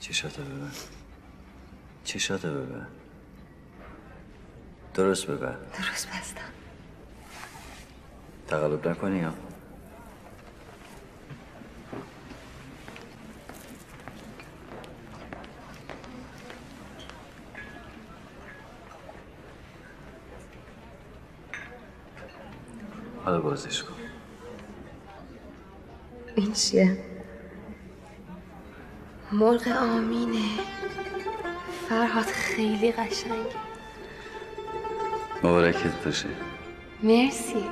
چشاتو ببن، چشاتو ببن، درست ببن. درست بستم. تقلب نکنی یا حالا بازش کن. این چیه؟ مرغ آمینه. فرهاد خیلی قشنگه. مبارکت باشه. مرسی.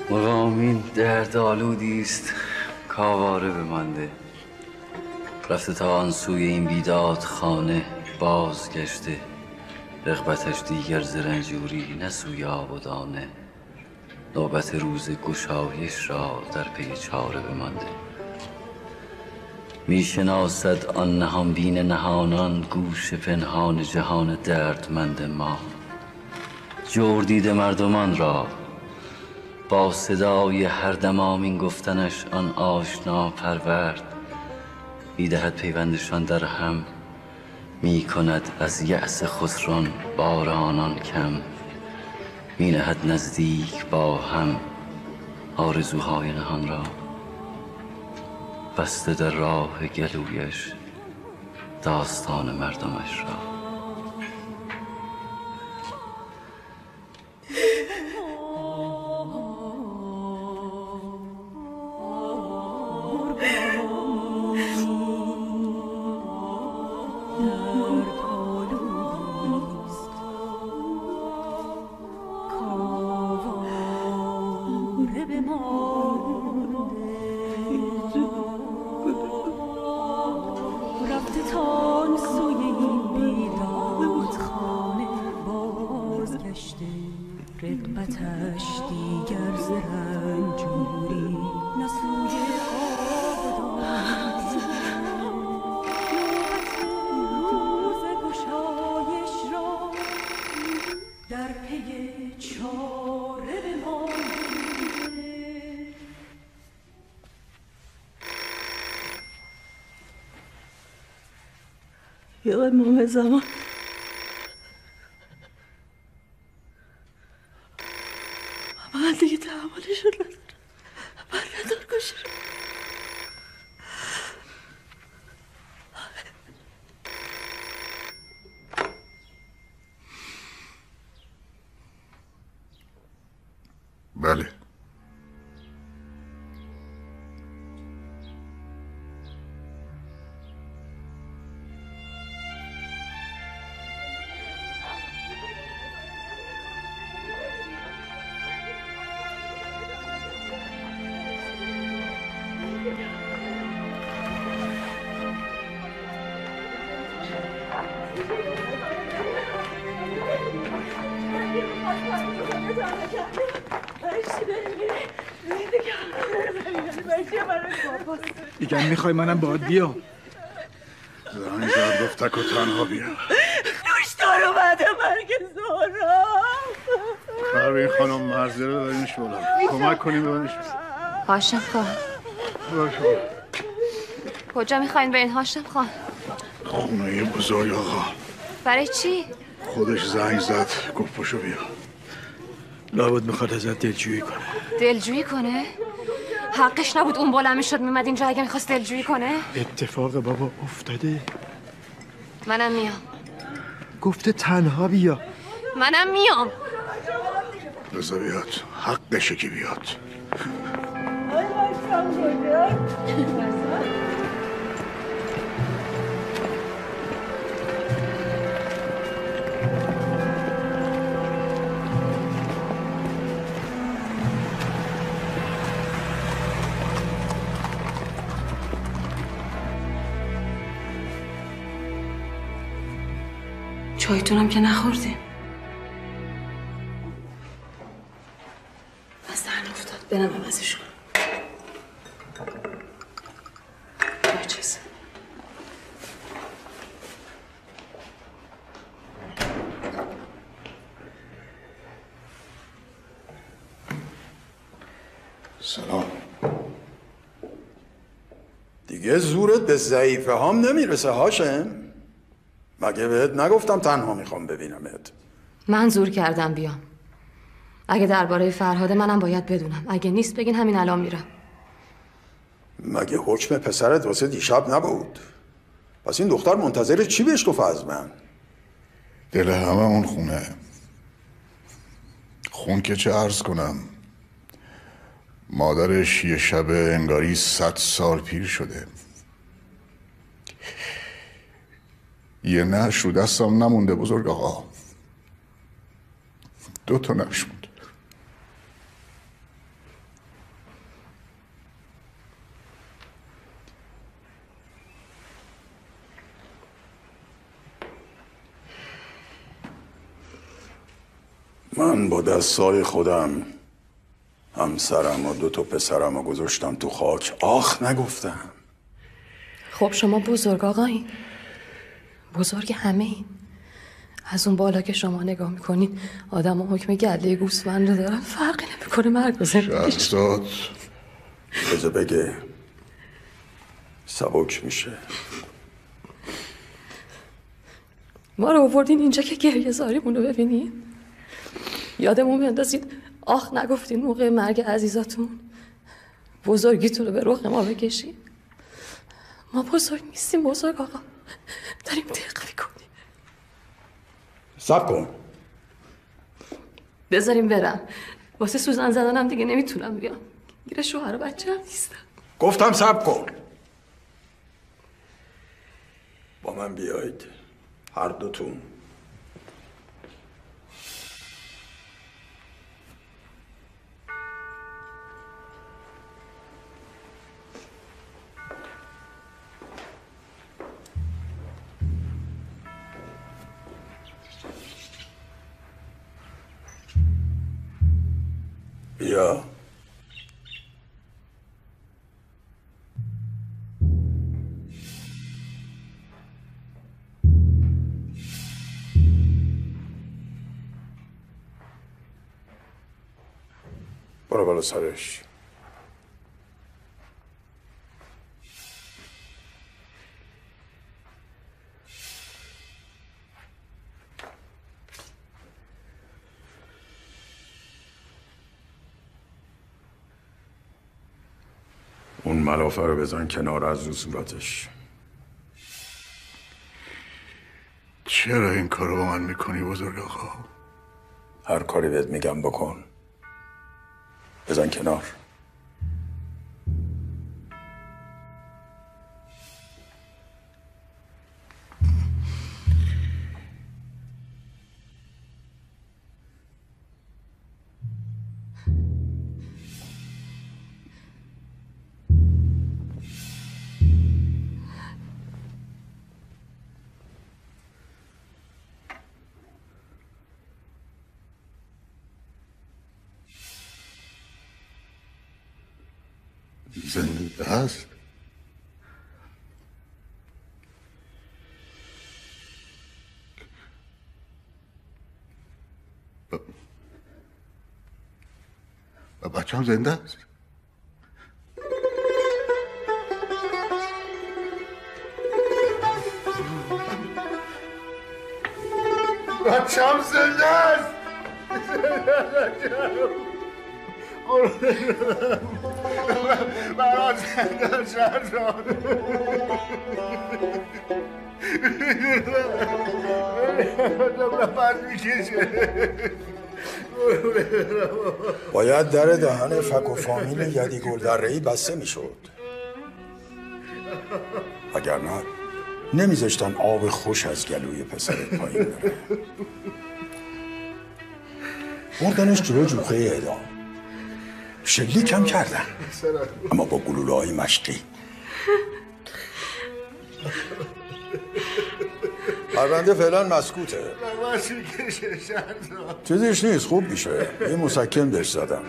مرغ آمین درد آلودی است، کاواره بمانده. رفته تا آن سوی این بیداد خانه بازگشته. رغبتش دیگر ز رنجوری نه سوی آب و دانه. نوبت روز گشایش را در پی چاره بمانده. میشناسد آن نهان بین نهانان گوش پنهان جهان دردمند ما. جور دیده مردمان را با صدای هر دم آمین گفتنش آن آشنا پرورد. میدهد پیوندشان در هم، میکند از یأس خسران بارانان کم. مینهد نزدیک با هم آرزوهای نهان را. بسته در راه گلویش داستان مردمش را. یا امام زمان من دیگه تحملش رو ندارم. من ندار گوشی رو. بله میگم میخوای منم باید بیام. زنگ زد گفت تک و تنها بیا. دوشتار اومده مرگ زهرا. پروین خانم مرزی رو ببرینش بالا. کمک کنیم ببرینش. هاشم خان کجا میخواین برین هاشم خان؟ خونه بزرگ آقا. برای چی؟ خودش زنگ زد گفت پاشو بیا. لابد میخواد ازت دلجویی کنه. دلجویی کنه؟ حقش نبود اون بالا میشد میمد اینجا اگه میخواست دلجویی کنه؟ اتفاق بابا افتاده. منم میام. گفته تنها بیا. منم میام. بذار بیاد. حقشه که بیاد. چایتونم که نخوردیم. از دهن افتاد. برم عوضش کنم. چیز سلام. دیگه زورت به ضعیفه هام نمیرسه هاشم؟ مگه بهت نگفتم تنها میخوام ببینمت؟ من زور کردم بیام. اگه درباره فرهاده منم باید بدونم. اگه نیست بگین همین الان میرم. مگه حکم پسرت واسه دیشب نبود؟ پس این دختر منتظر چی بهش گفت از من؟ دل همه اون خونه. خون که چه عرض کنم. مادرش یه شب انگاری 100 سال پیر شده. یه نعش رو دستم نمونده بزرگ آقا. 2 تا نعش مونده. من با دستای خودم همسرم و 2 تا پسرم رو گذاشتم تو خاک. آخ نگفتم. خب شما بزرگ آقایین. بزرگ همه این. از اون بالا که شما نگاه میکنین آدم و حکم گله گوسفند رو دارن. فرقی نمیکنه مرگ و زندگیش. شهرزاد بذار بگه سبک میشه. ما رو آوردین اینجا که گریه زاریمون رو ببینین. یادمون بندازین آخ نگفتین موقع مرگ عزیزاتون. بزرگیتون رو به رخ ما بکشین. ما بزرگ نیستیم بزرگ آقا. داریم دق میکنیم. صبر کن. بذاریم برم. واسه سوزن زدنم دیگه نمیتونم بیام. گیره شوهر و بچه هم نیستم. گفتم صبر کن. با من بیایید هر دوتون. بیا. برو بالا سرش. اون ملافه رو بزن کنار از رو صورتش. چرا این کارو با من میکنی بزرگ آقا؟ هر کاری بهت میگم بکن. بزن کنار. زنده است؟ و بچه هم زنده است؟ بچه هم زنده است! برای زنده شهرزاد نفر میکشه. باید در دهن فک و فامیل یدی گلدره‌ای بسته میشد، وگرنه نمیذاشتن آب خوش از گلوی پسرت پایین بره. بردنش جلو جوخه اعدام، شلیک هم کردن، اما با گلوله‌های مشقی. پرونده فعلا مسکوته. چیزیش نیست، خوب میشه. یه مسکن بهش زدم.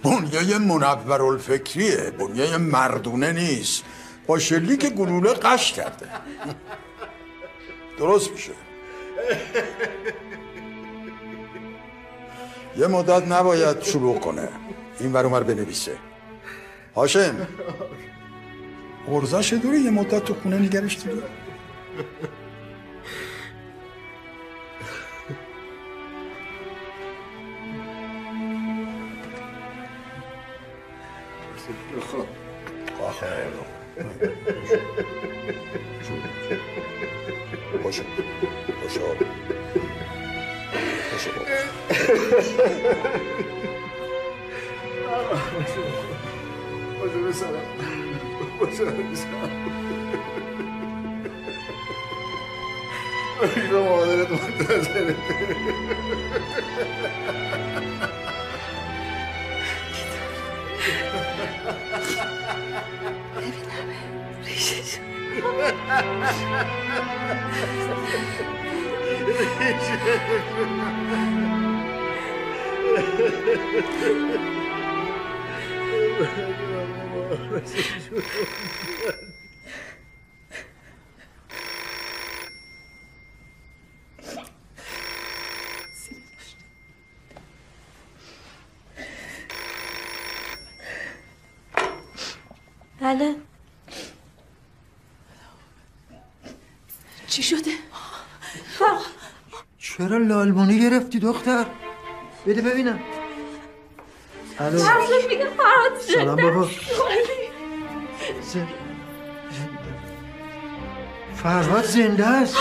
بنیه منورالفکریه، بنیه مردونه نیست. با شلیک گلوله قش کرده. درست میشه. یه مدت نباید شلوغ کنه، این ور اونور بنویسه. هاشم غرزش دوره یه مدت تو خونه نگرش دیگه. باشو مادرت منتظره. ریشش بله. چی شده؟ چرا لالمانی گرفتی دختر؟ بده ببینم. الو. فرزاد میگه فرهاد سلام بابا. فرهاد زنده است.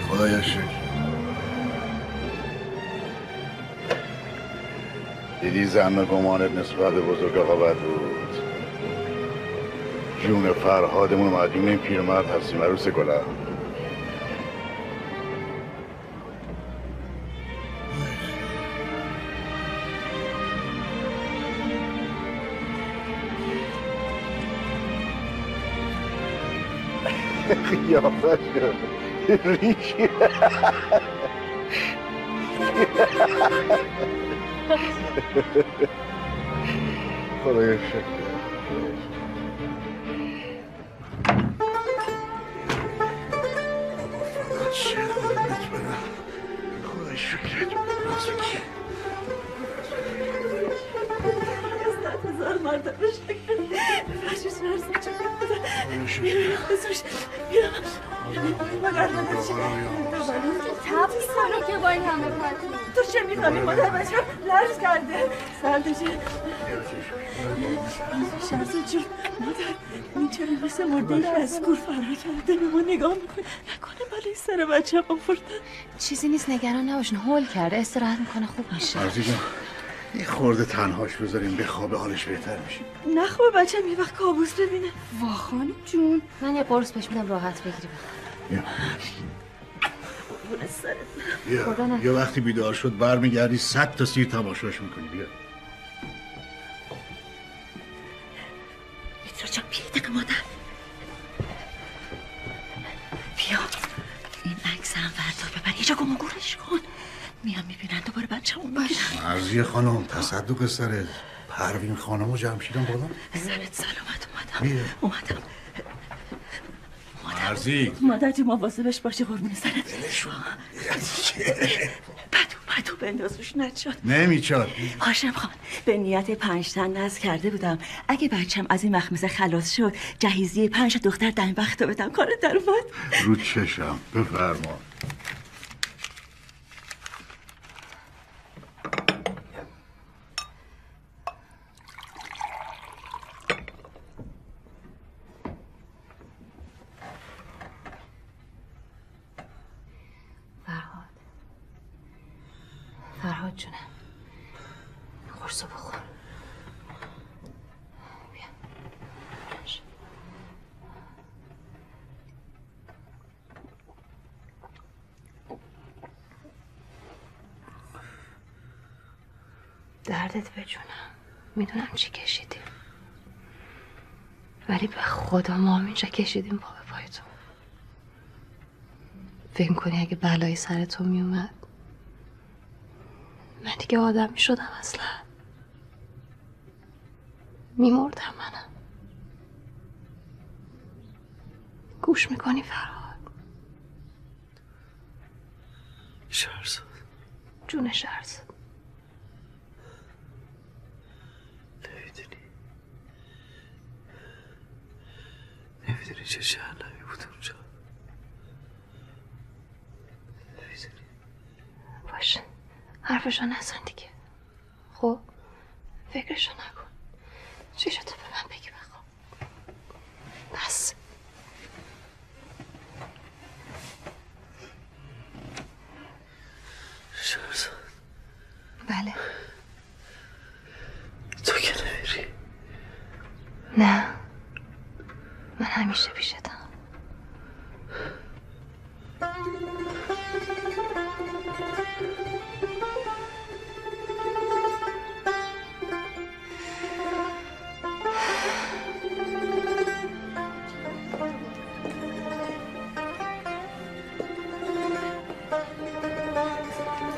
خدایا شکر. دیدی زن گمانت نسبت بزرگ آقا بد بود. جون فرهادمون مدیون این پیرمرد هستیم عروس گلم. قیافت شد ریشی. خدایا شکر. خدایا شکر. هزار مرد بشه فرشش فرزاد تبس کنه که با این همه پرتون تو چه میخوانی مادر بچه لرز کرده سردشه شهرزاد جون مادر این چرا مثل مرده از گور فرار کرده به ما نگاه میکنه نکنه بالای سر بچه هم آوردن چیزی نیست نگران نباشین هول کرده استراحت میکنه خوب میشه عزیزم یه خورده تنهاش بذاریم بخوابه حالش بهتر میشه. نه خوبه بچه‌م یه وقت کابوس ببینه. وا خانم جون، من یه قرص بهش میدم راحت بگیری بخواب. بیا وقتی بیدار شد برمیگردی 100 تا سیر تماشاش میکنی. بیا میترا جان بیا دقیقه مادر بیا این عکس هم فردا ببر یه جا گم و گورش کن. میام میبینن دوباره بچه‌مون میگیرن. مرضیه خانم تصدق سرت. پروین خانم و جمشیدم بالا. سرت سلامت اومدم. مرضی مادر جون مواظبش باشی قربون سرت. دلشون بدو بندازوش نشد. نمیچاد. هاشم خان به نیت 5 تن نذر کرده بودم اگه بچم از این مخمصه خلاص شد جهیزیه 5 دختر دم وقت بدم. کار در اومد. رو چشم بفرما. فرهاد جونم قرصو بخور. بیا دردت به جونم. میدونم چی کشیدیم ولی به خدا ما هم اینجا کشیدیم پا به پای تو. فکر کنی اگه بلایی سر تو میومد من دیگه آدم میشدم اصلا؟ میمردم منم. گوش میکنی فرهاد؟ شهرزاد جون شهرزاد نمیدونی چه جهنمی بود اونجا. نمیدونی. باشه حرفشو نزن دیگه. خب فکرشو نکن. چشتو به من بگی بخواب. بس شهرزاد. بله. تو که نمیری. نه من همیشه پیشتم.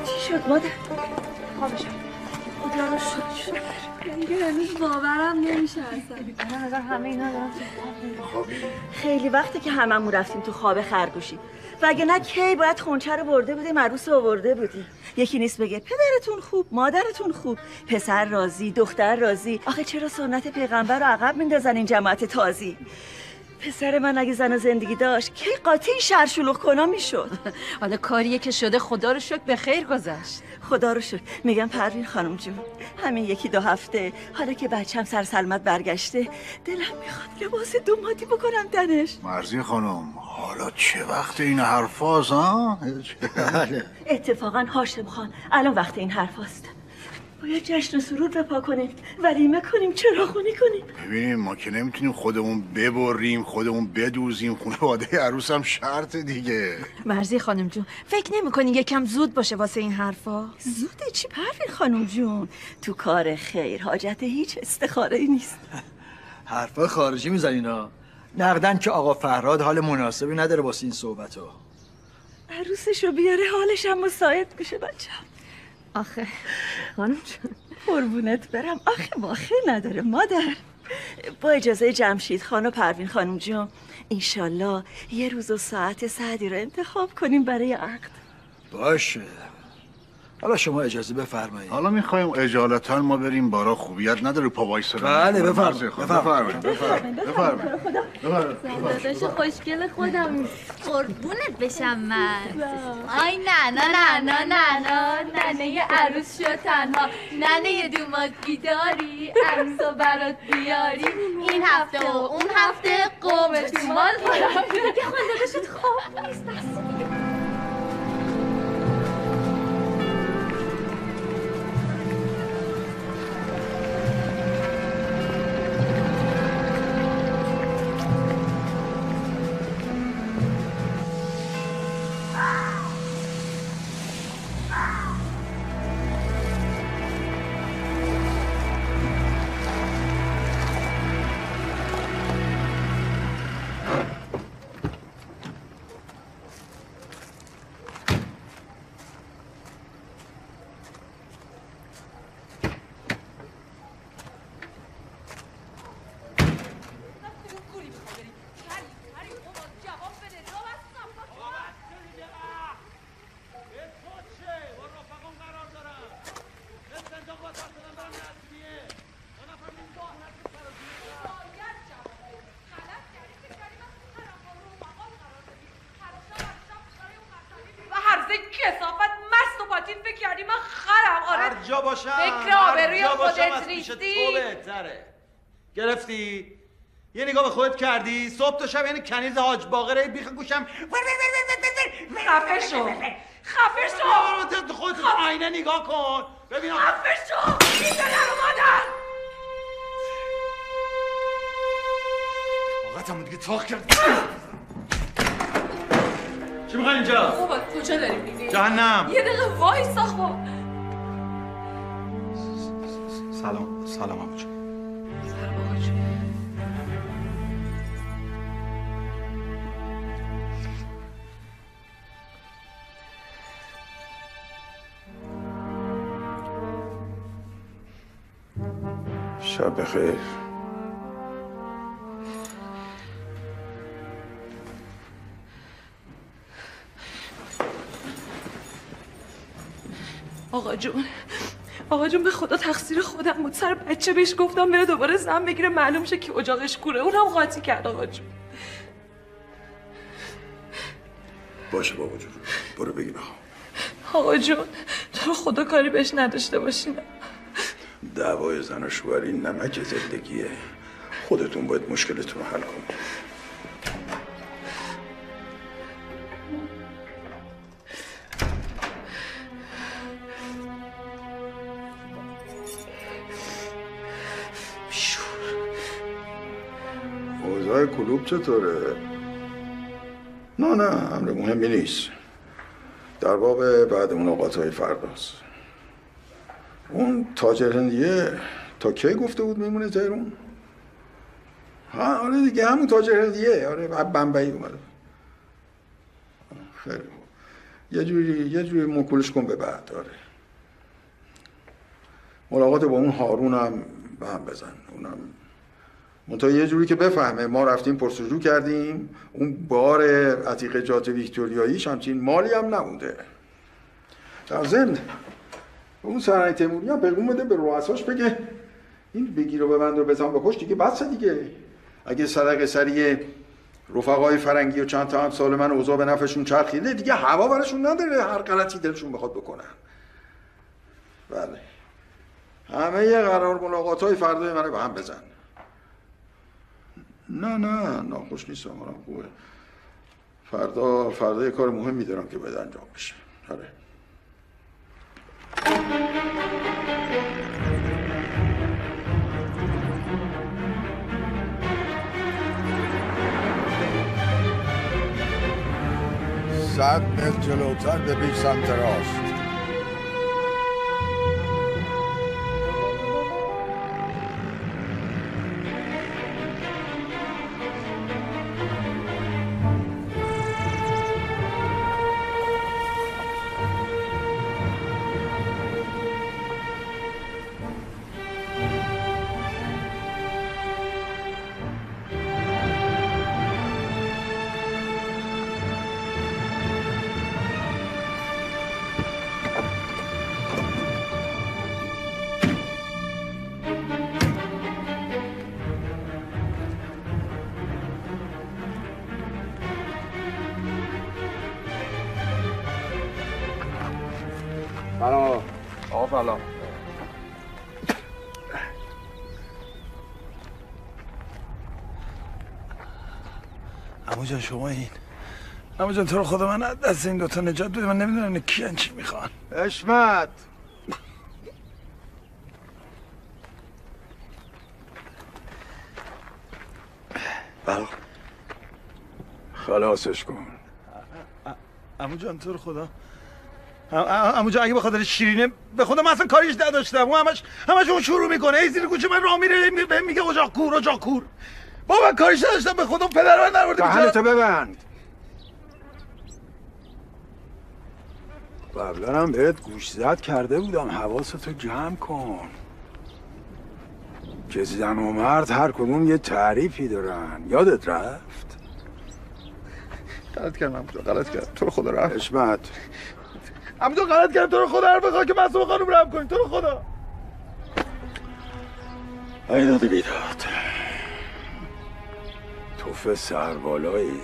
چی شد مادر؟ خوابشم. خدا رو شکر. دیگه هنوز باورم نمیشه اصلا. نظر همه اینا دارم. خیلی وقته که هممون رفتیم تو خواب خرگوشی وگرنه کی باید خونچه رو برده بودیم عروس رو آورده بودیم. یکی نیست بگه پدرتون خوب مادرتون خوب پسر راضی دختر راضی. آخه چرا سنت پیغمبر رو عقب میندازن این جماعت تازی؟ پسر من اگه زن و زندگی داشت کی قاطی شرشلوغ کنا میشد. حالا کاریه که شده خدا رو شکر به خیر گذشت. خدا رو شکر. میگم پروین خانم جون همین 1-2 هفته حالا که بچم سر سلامت برگشته دلم میخواد لباس دومادی بکنم تنش. مرضی خانم حالا چه وقت این حرفاست ها؟ اتفاقا هاشم خان الان وقت این حرفاست. باید جشن و سرور بپا کنیم ولیمه کنیم چراغونی کنیم. ببینیم ما که نمیتونیم خودمون ببریم خودمون بدوزیم. خانواده عروس هم شرط دیگه. مرضی خانم جون فکر نمی‌کنی یکم زود باشه واسه این حرفا؟ زوده چی پروین خانم جون؟ تو کار خیر حاجت هیچ استخاره‌ای نیست. حرفای خارجی میزنینا. نقدن که آقا فرهاد حال مناسبی نداره واسه این صحبت‌ها. عروسشو بیاره حالش هم مساعد میشه بچه‌م. آخه خانم جون قربونت برم. آخه واخه نداره مادر. با اجازه جمشید خان و پروین خانم جون انشالله یه روز و ساعت سعدی رو انتخاب کنیم برای عقد. باشه حالا شما اجازه بفرمایید. حالا میخوایم اجالتا ما بریم بارا خوبیت نداره پا وایسا. بله بفرمایید. داداش خوشگل خودم قربونت بشم من. آی ننه عروس شو تنها ننه دومات بیداری عروسو برات بیاری این هفته و اون هفته قوم تومال خورم دیگه خواندادشت خواب نیست. جا باشم فکر آبروی خودت ریختی؟ تو بهتره. گرفتی؟ یه نگاه به خودت کردی؟ صبح تا شب یعنی کنیز حاج باقره بیخ گوشم خفه شو خودت آینه نگاه کن ببین خفه شو این داره رو مادر آقاتمون دیگه تاخ کرد. چی میخوای اینجا؟ بابا کجا داریم میریم؟ جهنم. یه دقیقه وایسا خب. سلام عمو جون. شب بخیر. آقا جون به خدا تقصیر خودم بود. سر بچه بهش گفتم بره دوباره زن بگیره معلوم شه که اجاقش کوره. اونم قاطی کرد آقا جون. باشه بابا جون برو بگیر آقا جون تو رو خدا کاری بهش نداشته باشین. دعوای زن و شوهری نمک زندگیه. خودتون باید مشکلتون رو حل کنید. اوضاع کلوب چطوره؟ نه امر مهمی نیست. در باب بعد ملاقات‌های فرداست. اون تاجر هندیه تا کی گفته بود میمونه تهران؟ آره دیگه همون تاجر هندیه. آره بمبئی اومده. خیلی یه جوری مکولش کن به بعد. آره ملاقات با اون هارون هم به هم بزن. اونم منتها یه جوری که بفهمه ما رفتیم پرسجو کردیم. اون بار عتیق جات ویکتوریاییش همچین مالی هم نبوده. در ضمن اون سرای تیموری هم پیغام بده به رؤساش بگه این بگیر و ببند و بزن بکش دیگه بسه دیگه. اگه صدقه سریع رفقای فرنگی و چند تا همسال من اوضاع به نفعشون چرخیده دیگه هوا برشون نداره هر غلطی دلشون بخواد بکنن. بله همه یه قرار ملاقات‌های فردای منو به هم بزن. نه ناخوش نیستم. منم خوبه. فردا یه کار مهمی دارم که باید انجام بشه. آره صد متر جلوتر به بیش سمت راست. سلام. عمو جان شما این عمو جان تو رو خدا من دست این دوتا نجات بده. من نمیدونم این کیان چی میخوان. حشمت بله خلاصش کن. عمو جان تو رو خدا عمو جان اگه به خاطر شیرینه به خدا من اصلا کاریش نداشتم. اون همش اون شروع میکنه ای زیر کوچه من راه میره میگه اجاق کور. بابا من کاریش نداشتم به خدا پدر من نرورده. دهنتو ببند. قبلا هم بهت گوش زد کرده بودم حواستو جمع کن که زن و مرد هر کدوم یه تعریفی دارن. یادت رفت؟ غلط کردم عمو جان غلط کردم تو رو خدا رفت. حشمت عمو جان غلط کردم تو رو خدا بخواه که معصوم خانم رحم کنی تو رو خدا. ایداد بیداد توف سربالایی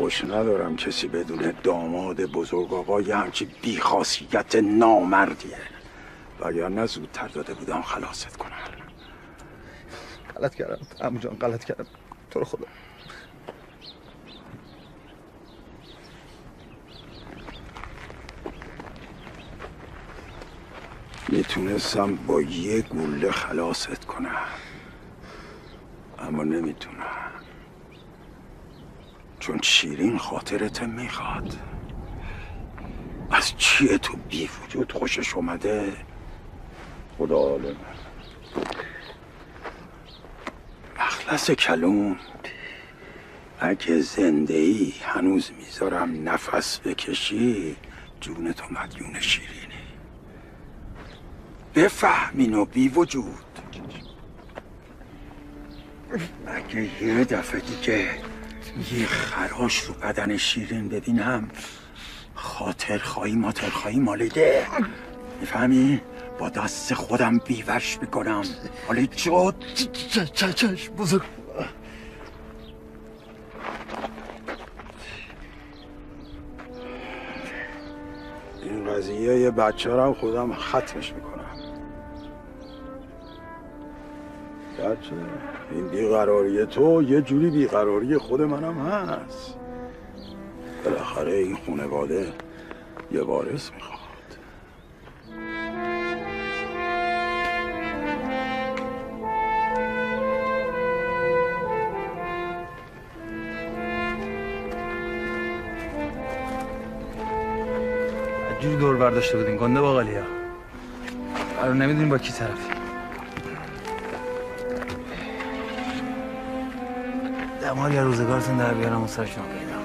خوش ندارم کسی بدون داماد بزرگ آقا یه همچی بیخاصیت نامردیه، وگرنه زودتر داده بودم خلاصت کنم. غلط کردم عمو جان، غلط کردم، تو رو خدا. میتونستم با یه گوله خلاصت کنم، اما نمیتونم، چون شیرین خاطرت میخواد. از چیه تو بی وجود خوشش اومده؟ خدا عالمه. مخلص کلون، اگه زنده ای هنوز میذارم نفس بکشی، جون تو مدیون شیرینی. بفهمینو بی وجود. اگه یه دفعه دیگه یه خراش رو بدن شیرین ببینم، خاطر خواهی ماتر خواهی مالیده، میفهمی؟ با دست خودم بیوش میکنم. حالی جد چشم بزرگ. این قضیه یه بچه رو هم خودم ختمش میکنم. بچه این بیقراری تو یه جوری بیقراری خود منم هست. بالاخره این خانواده یه وارث میخواد. جوری دور برداشته بودین گنده باقالیا، قرار نمیدونیم با کی طرفی. دمال یا روزگارتون در بیارم و سر شما پیدا.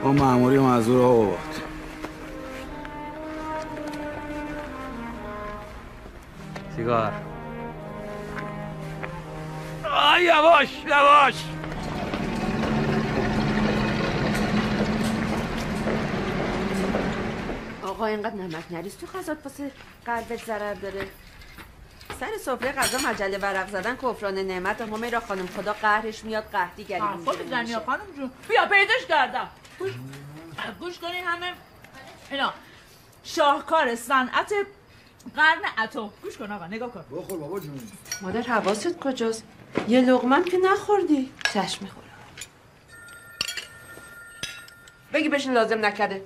با مأموری معذور ها بابات. سیگار. یواش یواش. آقا اینقدر نمک نریز تو غذات واسه قلبت ضرر داره. سر سفره غذا مجله ورق زدن کفران نعمت. همیرا خانم خدا قهرش میاد قحطی گری خود زنیا خانم جون بیا پیداش کردم. گوش کنین همه اینا شاهکار صنعت قرن اتم. گوش کن آقا نگاه کن. بخور بابا جون. مادر حواست کجاست؟ یه لقمه که نخوردی. چشم میخورم. بگی بهش لازم نکرده.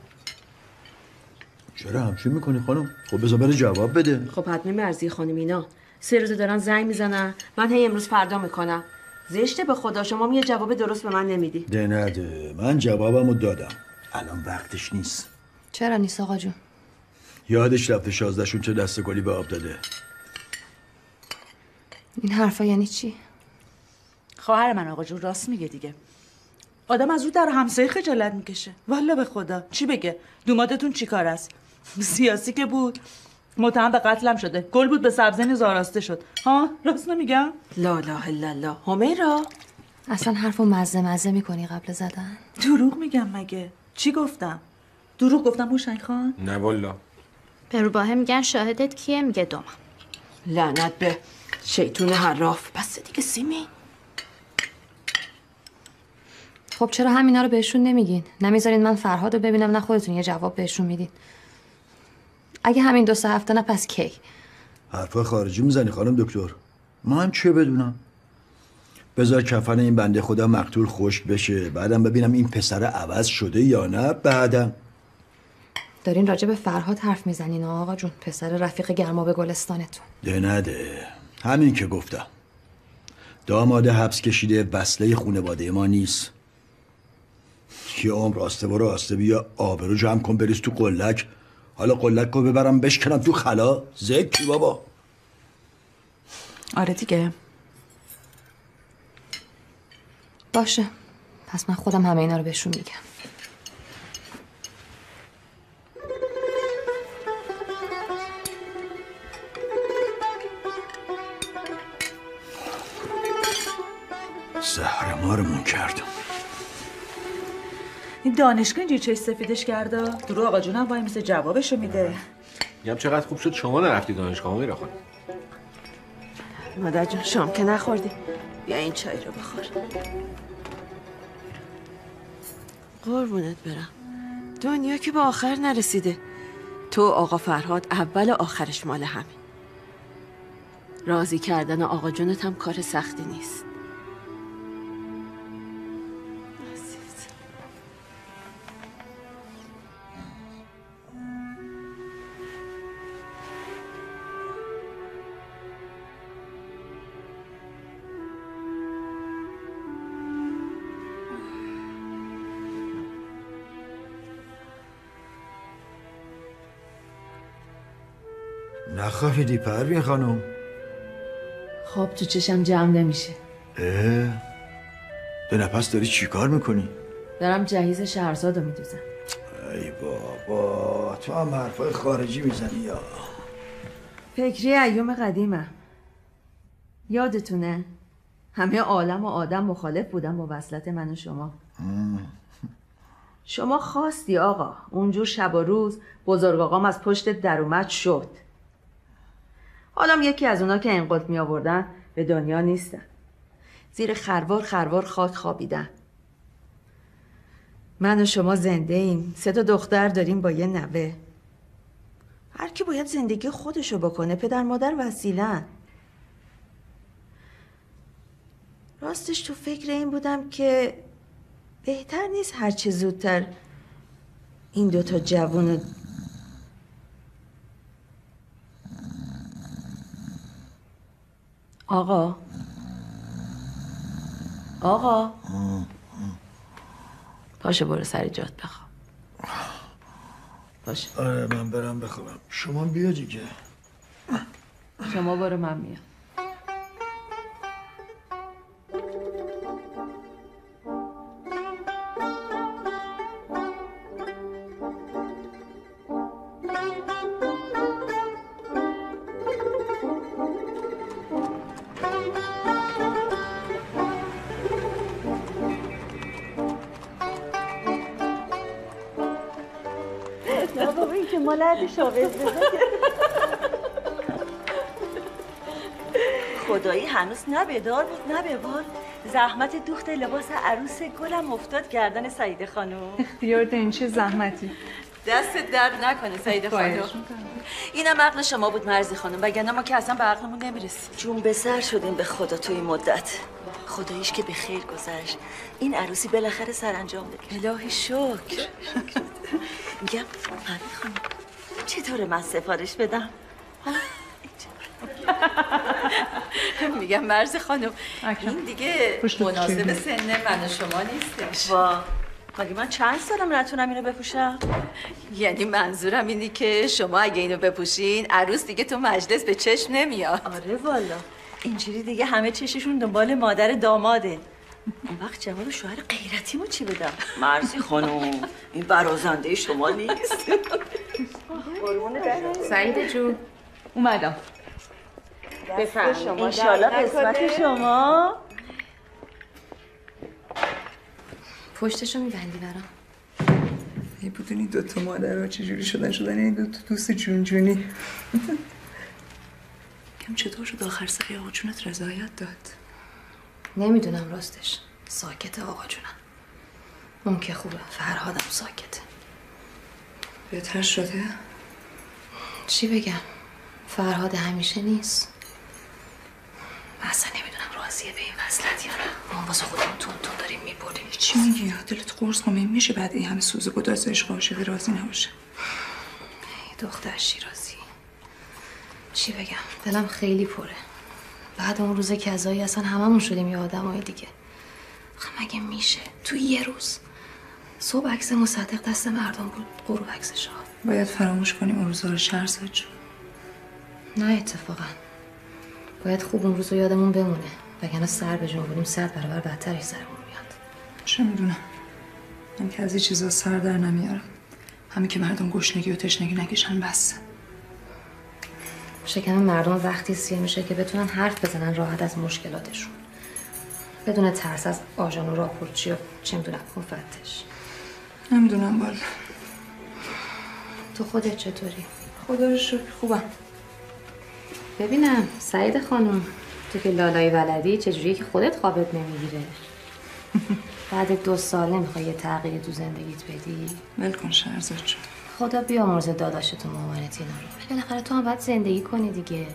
چرا همچین میکنی خانم؟ خب بذار بره جواب بده. خب حتمی مرزی خانم اینا 3 روزه دارن زنگ میزنن، من هی امروز فردا میکنم. زشته به خدا شما یه جواب درست به من نمیدی. ده نده، من جوابمو دادم، الان وقتش نیست. چرا نیست آقا جون؟ یادش رفته 16 شون چه دست گلی به آب داده. این حرفا یعنی چی؟ خواهر من آقا جون راست میگه دیگه. آدم از رو در همسایه خجالت میکشه. والا به خدا چی بگه؟ دومادتون چی کار است؟ سیاسی که بود متهم به قتلم شده، گل بود به سبزین زاراسته شد. ها راست نمیگم؟ لا اله الا الله. همیرا اصلا حرفو مزه میکنی قبل زدن؟ دروغ میگم مگه؟ چی گفتم؟ دروغ گفتم هوشنگ خان؟ نه والا. به روباهه میگن شاهدت کیه؟ میگه دومم. لعنت به شیطون حراف. بس دیگه سیمین. خب چرا همینا رو بهشون نمیگین؟ نمیذارین من فرهاد رو ببینم، نه خودتون یه جواب بهشون میدین. اگه همین 2-3 هفته نه پس کی؟ حرفای خارجی میزنی خانم دکتر. من چه بدونم؟ بذار کفن این بنده خدا مقتول خشک بشه، بعدم ببینم این پسر عوض شده یا نه. بعدم دارین راجع به فرهاد حرف میزنین آقا جون، پسر رفیق گرما به گلستانتون. ده نده، همین که گفتم. داماد حبس کشیده وصله خانواده ما نیست. یه عمر راسته برو راسته بیا، آبرو جمع کن بریز تو قلک. حالا قلک رو ببرم بشکنم تو خلا. زکی بابا. آره دیگه. باشه، پس من خودم همه اینا رو بهشون میگم. زهر مارمون کردم. این دانشگاه اینجوری چش سفیدش کرده. درو آقا جونم وای میسه جوابشو میده. میگم چقدر خوب شد شما نرفتی دانشگاه همیرا خانم. مادر جون شام که نخوردی، بیا این چای رو بخور. قربونت برم. دنیا که به آخر نرسیده. تو آقا فرهاد اول و آخرش مال همه. راضی کردن آقا جونت هم کار سختی نیست. نخوابیدی پروین خانم؟ خواب تو چشم جمع نمیشه. دو نفس داری چی کار میکنی؟ دارم جهیز شهرزاد رو میدوزم. ای بابا تو هم حرفای خارجی میزنی یا؟ فکری ایام قدیمم. یادتونه؟ همه عالم و آدم مخالف بودن با وصلت من و شما. شما خواستی آقا. اونجور شب و روز بزرگ آقام از پشت در اومد شد. حالا یکی از اونا که انقلب می آوردن به دنیا نیستن. زیر خروار خاک خوابیدن. من و شما زنده ایم. 3 دختر داریم با یه نوه. هر کی باید زندگی خودشو بکنه. پدر مادر وسیله‌ان. راستش تو فکر این بودم که بهتر نیست هرچه زودتر این 2 جوون آقا پاشو برو سر جات بخواب. باشه. آره من برم بخوابم. شما بیا دیگه. شما برو من میام. خدایی هنوز نه بیدار بود نه به بار. زحمت دوخت لباس عروس گلم افتاد گردن سعیده خانم. اختیار این چه زحمتی. دست درد نکنه سعیده خانم. اینم عقل شما بود مرزی خانم، وگرنه ما که اصلا به عقلمون نمیرسیم. جون به سر شدیم به خدا توی مدت. خداییش که به خیر گذشت. این عروسی بالاخره سرانجام داد. الهی شکر. میگم مرزی خانم چطوره من سفارش بدم؟ میگم مرزی خانم این دیگه مناسب سن من و شما نیستش. مگه من چند سالم نتونم اینو بپوشم؟ یعنی منظورم اینی که شما اگه اینو بپوشین عروس دیگه تو مجلس به چشم نمیاد. آره والا اینجوری دیگه همه چششون دنبال مادر داماده. اون وقت جواب شوهر غیرتیمو چی بدم؟ مرزی خانم این برازنده شما نیست. سعیده جون اومدم. بفرمایید. انشالله قسمت شما. پشتشو میبندی برام؟ ای بودونی 2 مادرها چجوری شدن این 2 دوست جونجونی. کم چطور شد آخر سر آقا جونت رضایت داد؟ نمیدونم راستش. ساکته آقا جونم. اون که خوبه. فرهادم ساکته. بهتر شده؟ چی بگم؟ فرهاد همیشه نیست. اصلا نمیدونم راضیه به این وصلت یا نه. ما واسه خودمون تون داریم میبریم. چی میگی؟ دلت قرص کنه میشه بعد این همه سوز گداز عشق عاشقی راضی نباشه. دختر شیرازی چی بگم؟ دلم خیلی پره. بعد اون روز کذایی اصلا هممون شدیم یه آدمای دیگه. آخه مگه میشه تو یه روز صبح عکس مصدق دست مردم بود، غروب عکس شاه. باید فراموش کنیم اون روزا رو شهرزاد جون. نه اتفاقا باید خوب اون روز رو یادمون بمونه، وگرنه سر به جون بریم 100 برابر بدترش سرمون میاد. چه میدونم من که از این چیزا سر در نمیارم. همین که مردم گشنگی و تشنگی نکشن بس. شکم مردم وقتی سیر میشه که بتونن حرف بزنن راحت از مشکلاتشون، بدون ترس از آژان و راپورچی و چه میدونم مفتش. نمیدونم بالا. تو خودت چطوری؟ خدا رو شکر خوبم. ببینم سعید خانم، تو که لالای ولدی چجوریه که خودت خوابت نمیگیره؟ بعد 2 ساله میخوای یه تغییری تو زندگیت بدی؟ ول کن شهرزاد جون. خدا بیامرزه داداشتون مامانت اینا رو. بالاخره تو هم باید زندگی کنی دیگه.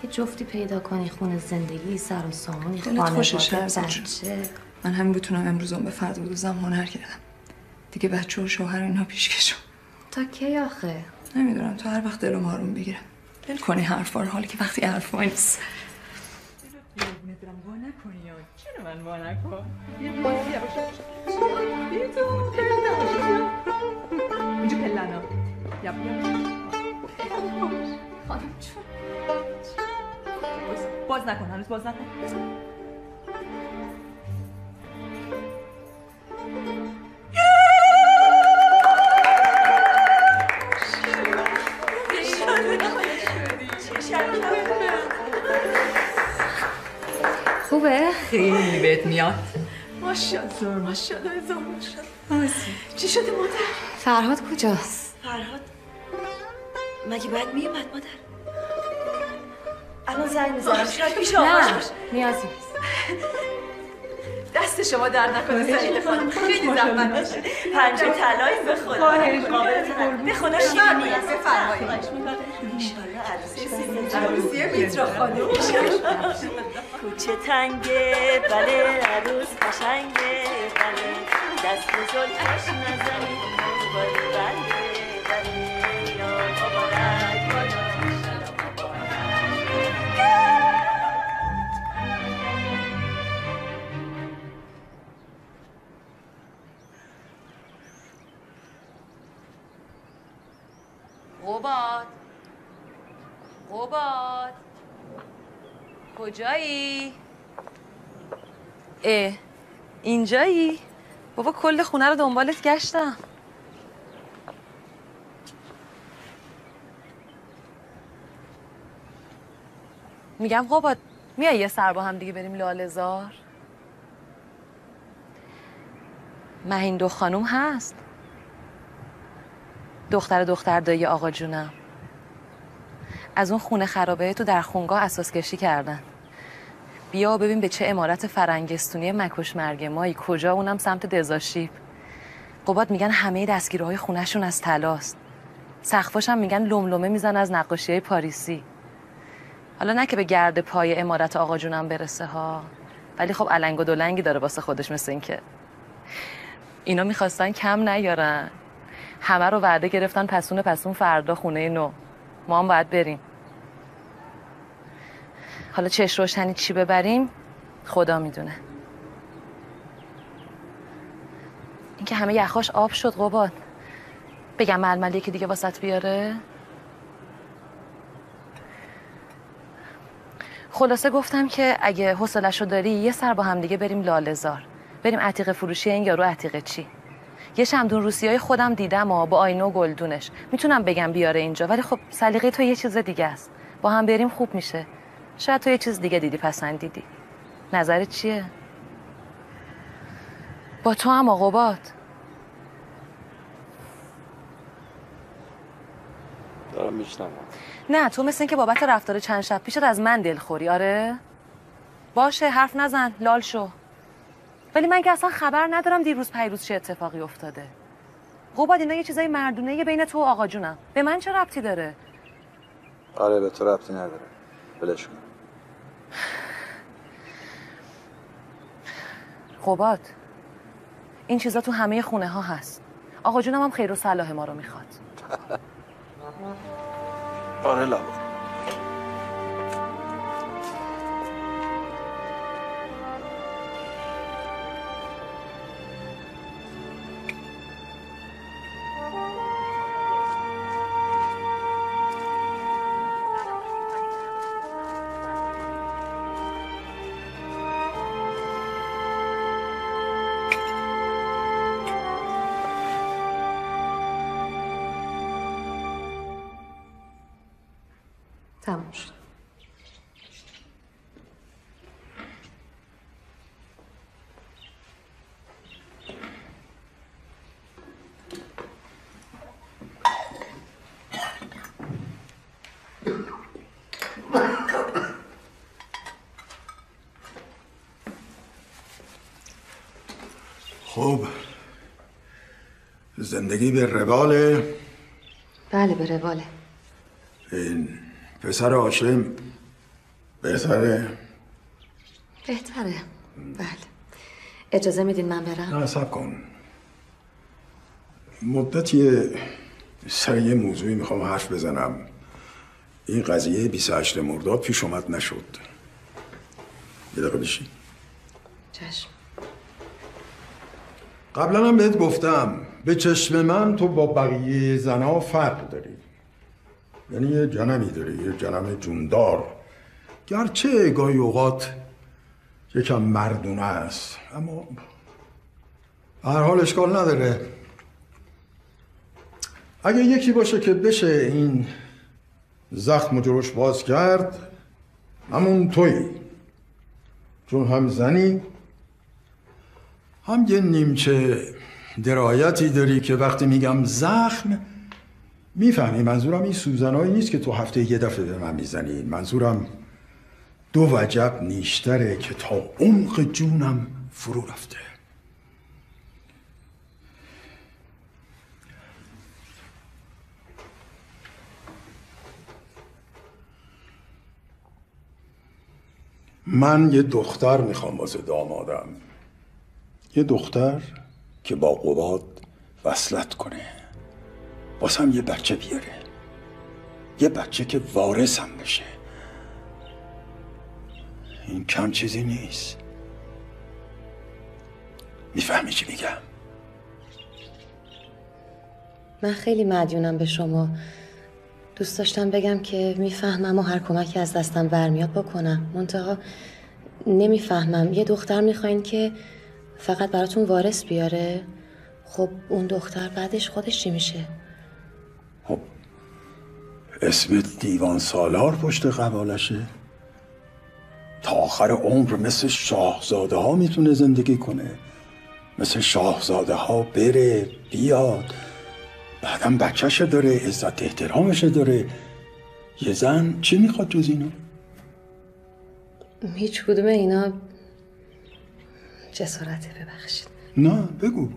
یه جفتی پیدا کنی، خونه زندگی، سر و سامونی، دلت خوشه خانواده، شهرزاد جون. من همین بتونم امروز اون به فردا بدوزم هنر کردم. دیگه بچه و شوهر و اینا پیشکشم. تا کی آخه؟ نمیدونم، تو هر وقت دلم آروم بگیرم. ول کنی حرفا رو، حالی که وقتی حرفا نیست. میدونم وا نکنی یا چرا من وا نکن؟ یه بازی بیا تو اینجا پلنا یاب خانم چون باز نکن، هنوز باز نکن. خوبه؟ خیلی بهت میاد. ماشاءالله ماشاءالله هزار ماشاءالله. چی شده مادر؟ فرهاد کجاست؟ فرهاد مگه باید میومد مادر؟ الان زنگ میزنم شاید پیش آقاش باشه. نیازی نیست. دست شما در نکنه سعیده خانم، خیلی زحمت باشه. پنجه طلایی به خدا. به خدا شیرینیه. بفرمایید. انشالله عروسی میترا خانم. کوچه تنگه بله، عروس قشنگه بله، دست زلفش نزنید بله بله یا مبارک بادا. قباد قباد کجایی؟ اینجایی؟ بابا کل خونه رو دنبالت گشتم. میگم قباد میای یه سر با هم دیگه بریم لاله‌زار؟ مهیندو خانوم هست، دختر دایی آقا جونم. از اون خونه خرابه تو در خونگاه اساس کشی کردن. بیا ببین به چه عمارت فرنگستونی مکش مرگ مایی، کجا، اونم سمت دزاشیب. قباد میگن همه دستگیرهای خونهشون از طلاست. سقفاش هم میگن لملمه میزن از نقاشی‌های پاریسی. حالا نه که به گرد پای عمارت آقا جونم برسه ها، ولی خب النگ و دلنگی داره واسه خودش، مثل این که اینا میخواستن کم نیارن. همه رو وعده گرفتن پسون فردا خونه نو. ما هم باید بریم. حالا چش روشنی چی ببریم خدا میدونه. این که همه یخاش آب شد قباد. بگم ململی که دیگه واسط بیاره. خلاصه گفتم که اگه حوصله‌شو داری یه سر با هم دیگه بریم لاله‌زار، بریم عتیقه فروشی این یارو. عتیقه چی؟ یه شمدون روسیای خودم دیدم با آینه و گلدونش، میتونم بگم بیاره اینجا، ولی خب سلیقه تو یه چیز دیگه است. با هم بریم خوب میشه. شاید تو یه چیز دیگه دیدی پسندیدی. نظرت چیه؟ با تو هم قباد. دارم میشنم. نه تو مثل این که بابت رفتار چند شب پیشت از من دلخوری. آره باشه حرف نزن، لال شو. ولی من که اصلا خبر ندارم دیروز پیروز چه اتفاقی افتاده. قباد اینا یه چیزای مردونه بین تو و آقا جونم، به من چه ربطی داره؟ آره به تو ربطی نداره، بلش کن. قباد این چیزا تو همه خونه ها هست. آقا جونم هم خیر و صلاح ما رو میخواد. آره لابا. تموم شد. خب زندگی به رواله؟ بله به رواله. این پسر هاشم بهتره؟ بهتره بله. اجازه میدین من برم؟ نه صبر کن. مدتی سر یه موضوعی میخوام حرف بزنم. این قضیه 28 مرداد پیش اومد نشد. یه دقیقه بشین. چشم. قبلا هم بهت گفتم به چشم من تو با بقیه زنها فرق داری. یعنی یه جنمی داری، یه جنم جوندار، گرچه گاهی اوقات یکم مردونه است، اما هر حال اشکال نداره. اگه یکی باشه که بشه این زخم و جروش باز کرد، همون تویی. چون هم زنی، هم یه نیمچه درایتی داری که وقتی میگم زخم میفهمی منظورم این سوزنایی نیست که تو هفته یه دفعه به من میزنی. منظورم دو وجب نیشتره که تا عمق جونم فرو رفته. من یه دختر میخوام واسه دامادم. یه دختر که با قباد وصلت کنه، واسم یه بچه بیاره، یه بچه که وارثم بشه. این کم چیزی نیست. میفهمی چی میگم؟ من خیلی مدیونم به شما. دوست داشتم بگم که میفهمم و هر کمکی از دستم برمیاد بکنم، منتها نمیفهمم. یه دختر میخواین که فقط براتون وارث بیاره؟ خب اون دختر بعدش خودش چی میشه؟ خب اسم دیوان سالار پشت قبالشه. تا آخر عمر مثل شاهزاده ها میتونه زندگی کنه، مثل شاهزاده ها بره بیاد، بعدم بچه‌ش داره، عزت احترامش داره. یه زن چی میخواد جز اینو؟ هیچ کدوم اینا جسارته، ببخشید. نه بگو.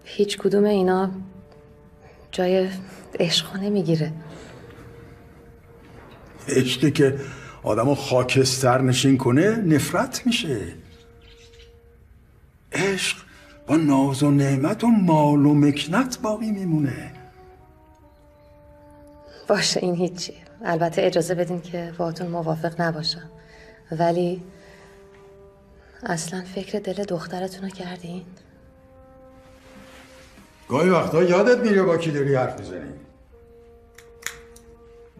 هیچ کدوم اینا جای عشق نمیگیره. عشقی که آدمو خاکستر نشین کنه نفرت میشه. عشق با ناز و نعمت و مال و مکنت باقی میمونه. باشه این هیچی. البته اجازه بدین که باهاتون موافق نباشم، ولی اصلا فکر دل دخترتون رو کردین؟ گاهی وقتا یادت میره با کی داری حرف میزنی.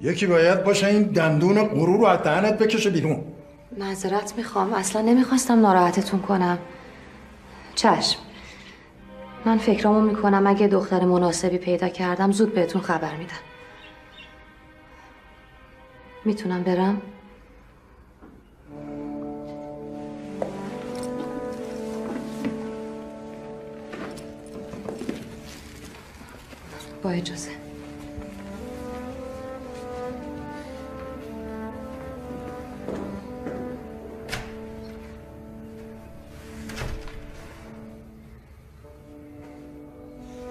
یکی باید باشه این دندون غرور رو از دهنت بکشه بیرون. معذرت میخوام، اصلا نمیخواستم ناراحتتون کنم. چشم، من فکرامو میکنم اگه دختر مناسبی پیدا کردم زود بهتون خبر میدم. میتونم برم؟ با اجازه.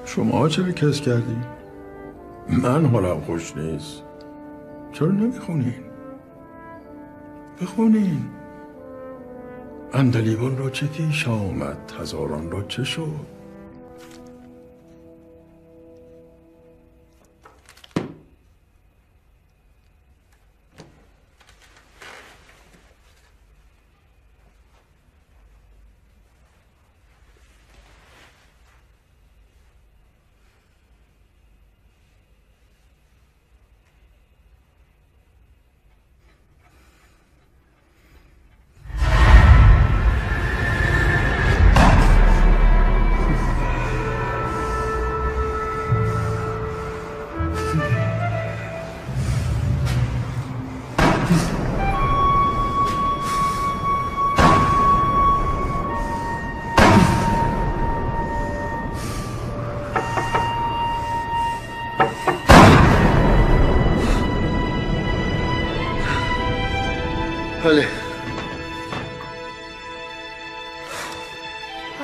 شما چرا کس کردی؟ من حالم خوش نیست. چرا نمیخونین؟ بخونین. عندلیبان را چه پیش آمد، هزاران را چه شد.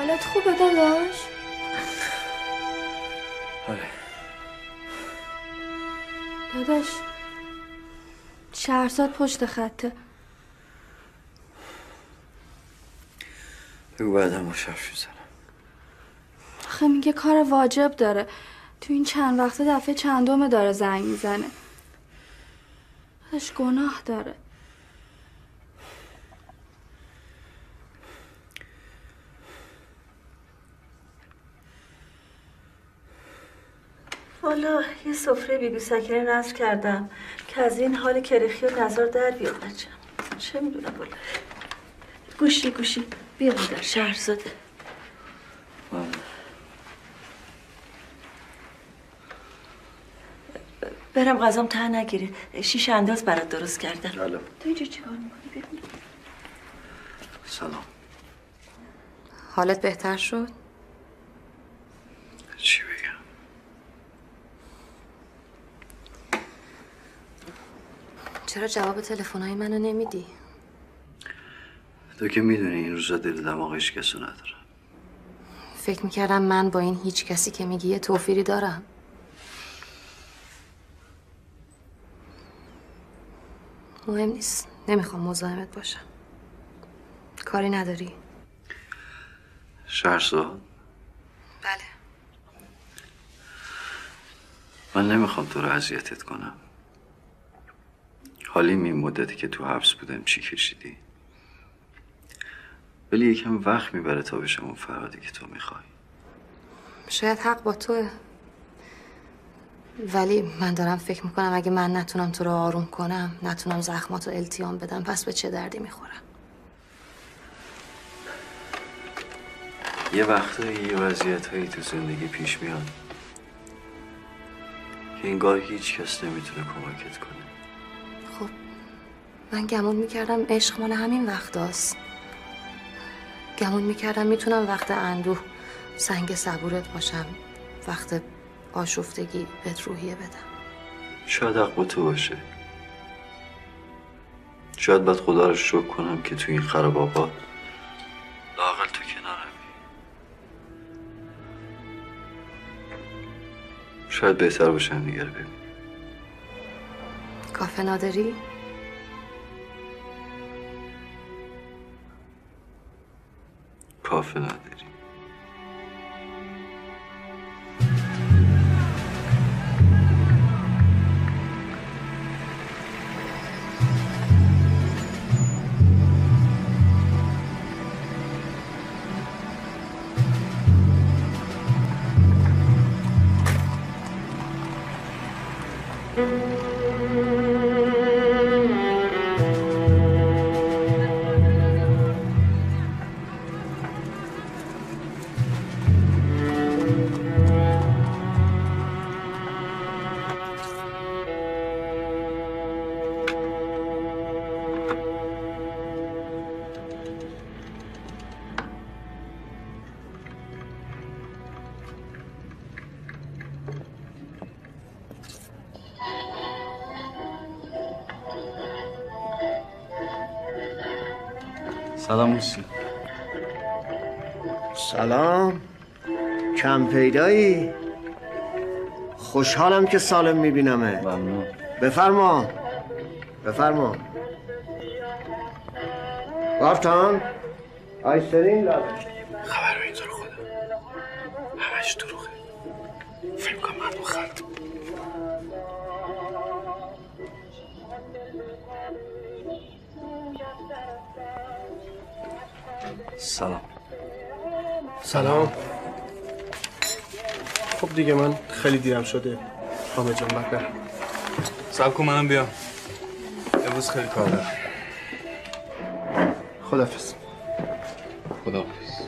حالت خوبه داداش؟ آره. داداش شهرزاد پشت خطه. بگو بعدم با شرف میزنم. آخه میگه کار واجب داره. تو این چند وقته دفعه چندمه داره زنگ میزنه. داداش گناه داره. والا یه سفره بی بی سکره نصب کردم که از این حال کرخی و نظر در بیاد بچم. چه میدونم والا. گوشی بیا مادر شهرزاده. برم غذام ته نگیره. شیش انداز برات درست کردم. بله. تو اینجا چیکار میکنی؟ ببین. سلام. حالت بهتر شد؟ چی بگم؟ چرا جواب تلفن‌های منو نمیدی؟ تو که میدونی این روزا دل دماغ هیچ کسو ندارم. فکر میکردم من با این هیچ کسی که میگی یه توفیری دارم. مهم نیست. نمیخوام مزاحمت باشم. کاری نداری؟ شهرزاد؟ بله. من نمیخوام تو رو اذیتت کنم. حالیم این مدتی که تو حبس بودم چی کشیدی؟ ولی یکم وقت میبره تا بشم اون فرادی که تو میخوای. شاید حق با توه. ولی من دارم فکر میکنم اگه من نتونم تو رو آروم کنم، نتونم زخماتو التیام بدم، پس به چه دردی میخورم؟ یه وقتایی یه وضعیت‌هایی تو زندگی پیش میاد که انگار هیچ کس نمیتونه کمکت کنه. خب من گمون میکردم عشق مال همین وقتاست. گمون میکردم میتونم وقت اندوه سنگ صبورت باشم، وقت آشفتگی بهت روحیه بدم. شاید حق با تو باشه. شاید باید خدا رو شکر کنم که تو این خراب‌آباد لااقل تو کنارمی. شاید بهتر باشه هم دیگه رو ببینیم. کافه نداری؟ کافه نداری. سلام موسی. سلام. کم پیدایی؟ خوشحالم که سالم میبینمه. ممنون. بفرما. وارتان آیسرین لازم. خبر به این طور خدا همش دروغه. فکر کنم مردم خلط. سلام. خب دیگه من خیلی دیرم شده. حامد جان بکر. صبر کن منم بیام. امروز خیلی کار دارم. خداحافظ. خداحافظ.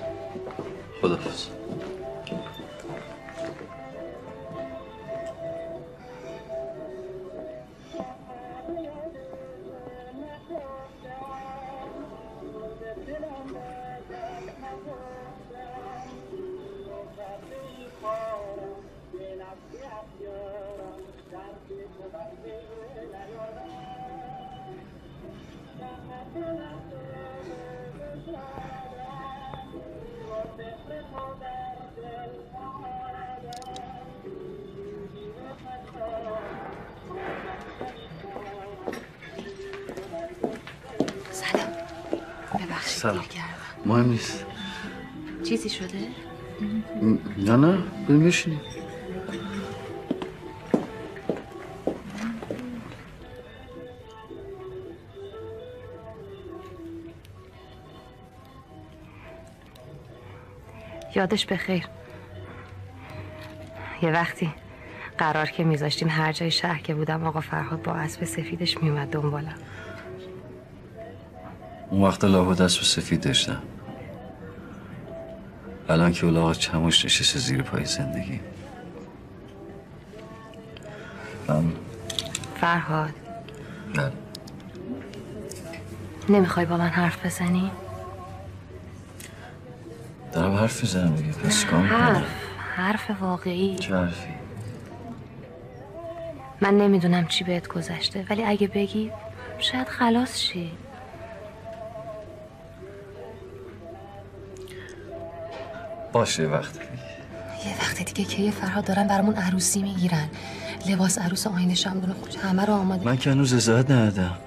سلام. مهم نیست. چیزی شده؟ نه بریم بشینیم. یادش بخیر. یه وقتی قرار که میذاشتیم هر جای شهر که بودم آقا فرهاد با اسب سفیدش میومد دنبالم. اون وقت لابد اسب سفید داشتم. الان که الاغ چموش نشسته زیر پای زندگی. فرهاد بله. نمیخوای با من حرف بزنی؟ دارم حرف میزنم دیگه. پس کام کنم. حرف واقعی. چه حرفی؟ من نمیدونم چی بهت گذشته ولی اگه بگی شاید خلاص شی. باشه وقت دیگه. یه وقت دیگه که یه فرهاد دارن برامون عروسی میگیرن. لباس عروس آینه شمدون خوش همه رو آماده. من که هنوز ازاد ندادم.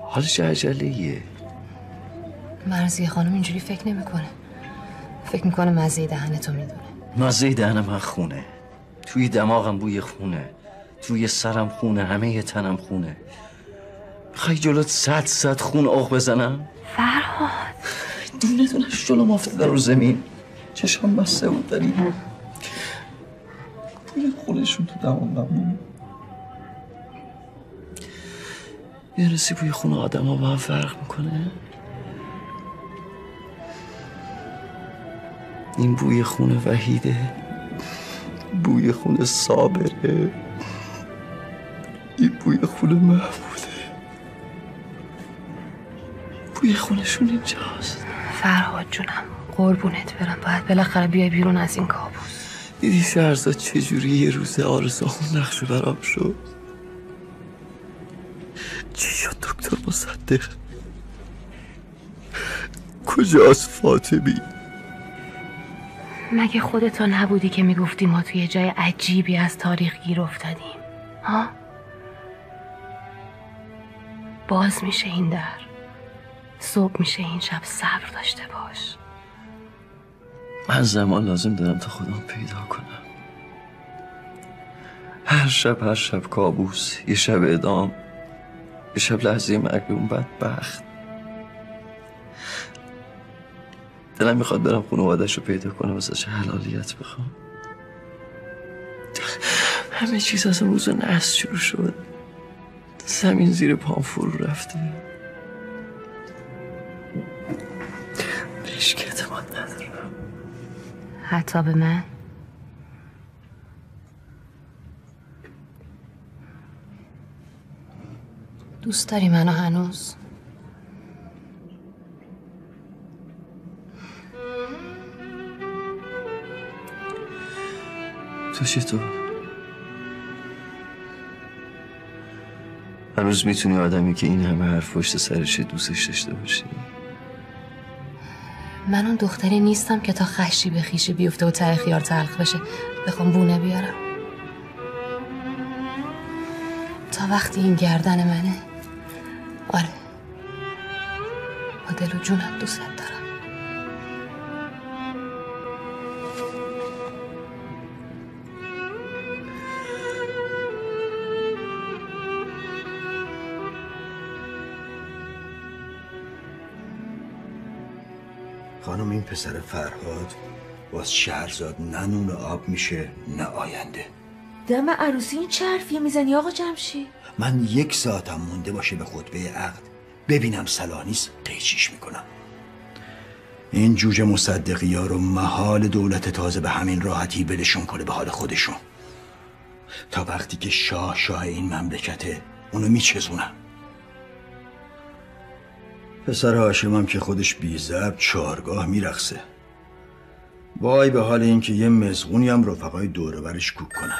حالا چه عجله‌ایه؟ مرضیه خانم اینجوری فکر نمیکنه. فکر میکنه مزه دهنتو میدونه. مزه دهن من خونه. توی دماغم بوی خونه. توی سرم خونه. همه تنم خونه. بخوای جلوت صد خون آغ بزنم؟ فرهاد دونش جلوم افتاده رو زمین. چشم بسته بود داری. بوی خونشون تو دماغم بود. میدونستی بوی خون آدم ها با هم فرق میکنه؟ این بوی خون وحیده، بوی خون صابره، این بوی خون محموده. بوی خونشون اینجاست. فرهاد جونم قربونت برم باید بالاخره بیای بیرون از این کابوس. دیدی شهرزاد چجوری یه روز آرزوهامون نقش برام شد؟ چی شد دکتر مصدق؟ کجاست فاطمی؟ مگه خودتو نبودی که میگفتی ما توی جای عجیبی از تاریخ گیر افتادیم؟ ها؟ باز میشه این در. صبح میشه این شب. صبر داشته باش. من زمان لازم دارم تا خودم پیدا کنم. هر شب کابوس، یه شب اعدام، یه شب لحظه مرگ اون بدبخت. دلم میخواد برم خانواده‌اش رو پیدا کنم واسه چه حلالیت بخوام. همه چیز از اون روز نحس شروع شد. زمین زیر پام فرو رفته. بهش که اعتماد ندارم. حتی به من؟ دوست داری منو هنوز؟ تو چطور؟ هنوز میتونی آدمی که این همه حرف پشت سرشه دوستش داشته باشی؟ من اون دختری نیستم که تا خشی به خیشی بیفته و ته خیار تلخ بشه بخوام بونه بیارم. تا وقتی این گردن منه آره با دل و جونم دوست دارم. خانم این پسر فرهاد باز شهرزاد نه نون آب میشه نه آینده. دم عروسی این چه حرفیه میزنی آقا جمشید؟ من 1 ساعتم مونده باشه به خطبه عقد ببینم صلاح نیست قیچیش میکنم. این جوجه مصدقی ها رو محال دولت تازه به همین راحتی ولشون کنه به حال خودشون. تا وقتی که شاه این مملکته اونو میچزونم. پسر هاشمم که خودش بی ضبط 4گاه میرقصه. وای به حال این که یه مزغونی هم رفقای دوره برش کوک کنن.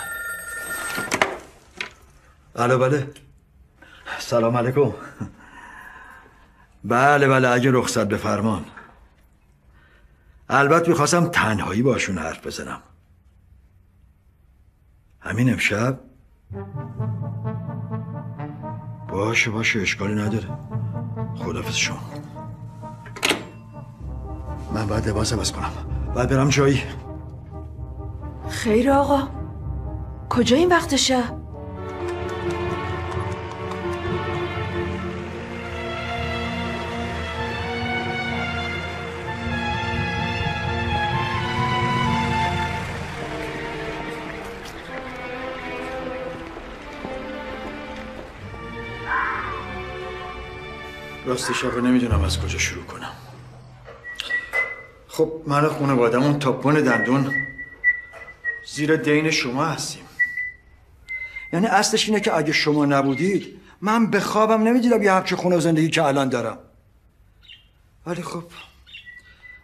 الو بله. سلام علیکم. بله اگه رخصت بفرمان. البته میخواستم تنهایی باشون حرف بزنم. همین امشب؟ باشه اشکالی نداره. خداحافظ شما. من باید لباس عوض کنم، باید برم جایی. خیر آقا، کجا این وقت شب؟ راستش آقا نمیدونم از کجا شروع کنم. خب من و خانواده‌مون تا بن دندون زیر دین شما هستیم. یعنی اصلش اینه که اگه شما نبودید من به خوابم نمیدیدم یه همچه خونه و زندگی که الان دارم. ولی خب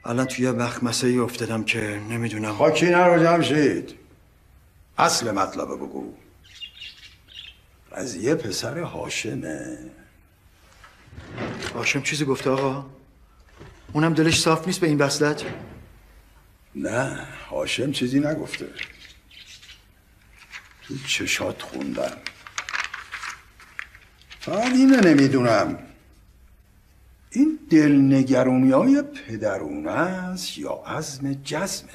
الان توی یه مخمسه‌ای افتادم که نمیدونم. خاکی نرو جمشید، اصل مطلب بگو. قضیه پسر هاشمه. هاشم چیزی گفته آقا؟ اونم دلش صاف نیست به این وصلت؟ نه، هاشم چیزی نگفته. تو چشات خوندم. فقط اینه نمیدونم این دلنگرونی های پدرونه است یا عزم جزمه؟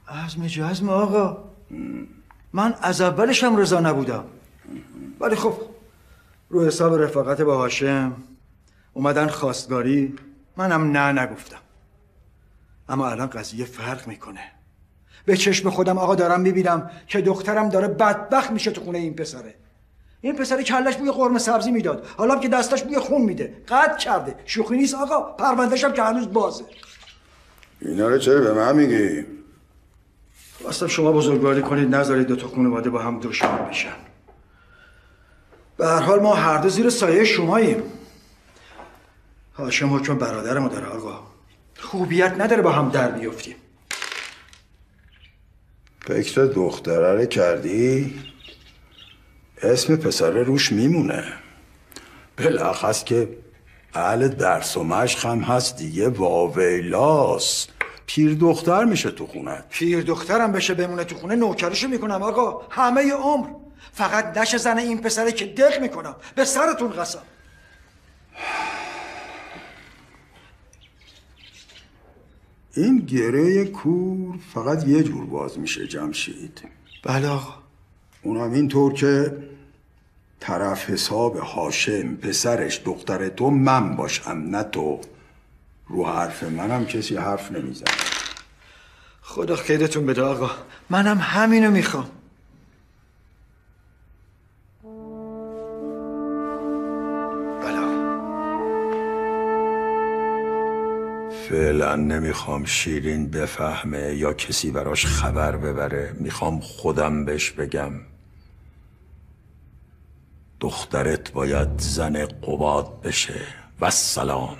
عزم جزم آقا. من از اولش هم رضا نبودم، ولی خب رو حساب رفاقت با هاشم اومدن خواستگاری، منم نه نگفتم. اما الان قضیه فرق میکنه. به چشم خودم آقا دارم میبینم که دخترم داره بدبخت میشه تو خونه این پسره. این پسره کلش بوی قرمه سبزی میداد، حالا که دستش بوی خون میده. قطع کرده. شوخی نیست آقا، پروندهش هم که هنوز بازه. اینا رو چرا به من میگی؟ خواستم شما بزرگواری کنید نذارید دو تا خانواده با هم دشمن بشن. به هر حال ما هر دو زیر سایه شماییم. هاشم حکم برادر ما داره آقا. خوبیت نداره با هم در بیفتیم. فکر دختره کردی؟ اسم پسره روش میمونه. بلخص که اهل درس و مشق هم هست دیگه. واویلاس پیر دختر میشه تو خونه. پیر دخترم بشه بمونه تو خونه نوکرشو میکنم آقا همه عمر. فقط نشه زن این پسره که دق میکنم. به سرتون قسم. این گره کور فقط یه جور باز میشه جمشید. بله آقا. اونم اینطور که طرف حساب هاشم پسرش دختر تو من باشم نه تو. رو حرف منم کسی حرف نمیزنه. خدا خیرتون بده آقا، منم همینو میخوام. فعلا نمیخوام شیرین بفهمه یا کسی براش خبر ببره. میخوام خودم بهش بگم دخترت باید زن قباد بشه. والسلام.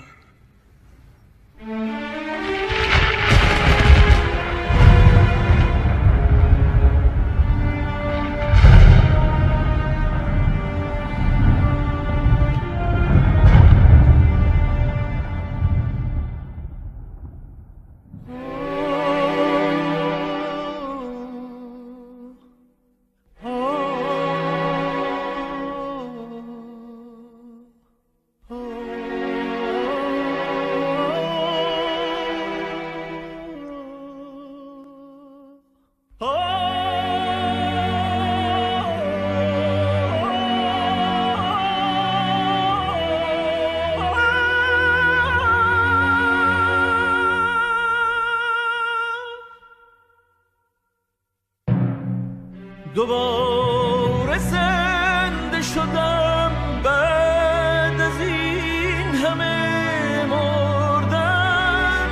دوباره زنده شدم بعد از این همه مردن.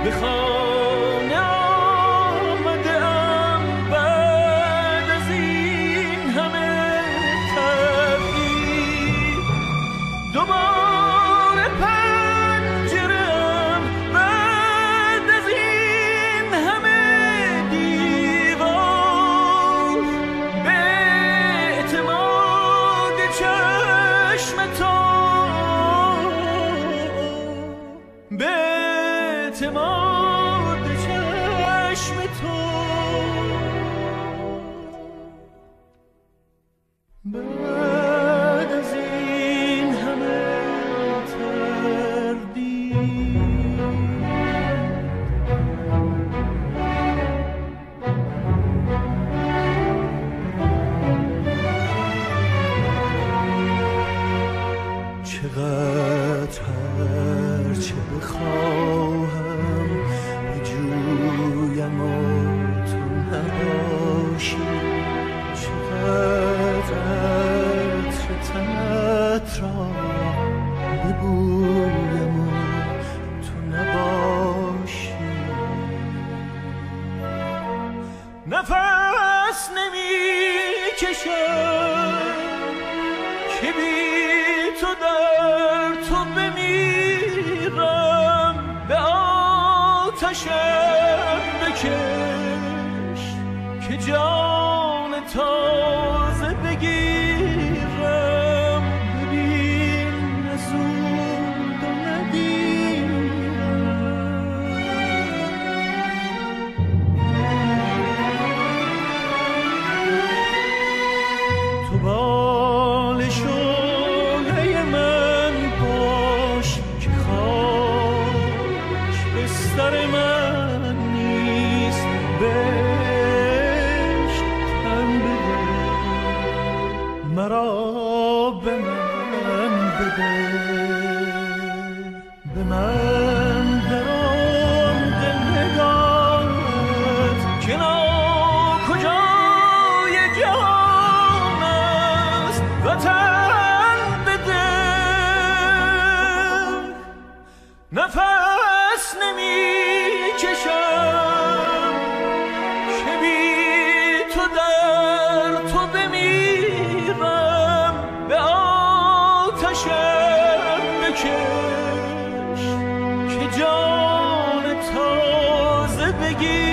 به خانه آمدم بعد از این همه تبعید. دوباره پنجرم بعد از این همه بعد از این همه نفس نمیکشم که بی تو در تو بمیرم. به آتشم بکش که جان تازه بگیرم. ببین نزود و تو بال شعله من باش که خاک بستر من نیست. بهشت تن بده مرا به من بده. به من درآمد نگاهت که ناکجای جهان است. وطن بده نفس نمیکشم که بی تو در تو بمیرم. به آتشم بکش که جان تازه بگیر.